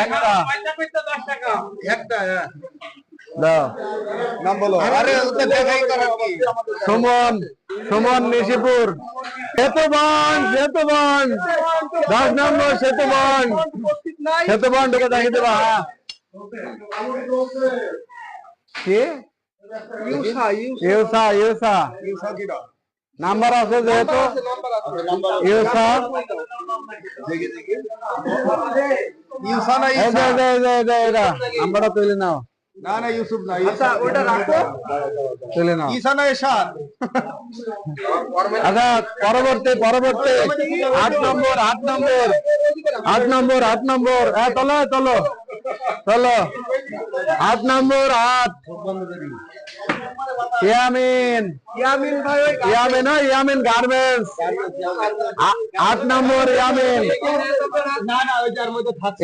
একটা একটা দাও নাম বলো। আরে ওটা দেখাই করার কি? সুমন সুমন নিশিপুর সেতুবন 10 নম্বর সেতুবন ঢুকে দেখে দেবা কি ইউসা নাম্বার আছে যেহেতু ইউসা ইউসা না এই ইসা? এরা নাম্বারটা তুলে নাও না না ইউসুফ না। আচ্ছা ওটা রাখো। তুলে নাও ইসা না ইশাদ? আচ্ছা পরবর্তী 8 নম্বর চলো 8 নম্বর ইয়ামিন ভাই ইয়ামিন গার্মেন্টস 8 নম্বর ইয়ামিন না না ওইটার মধ্যে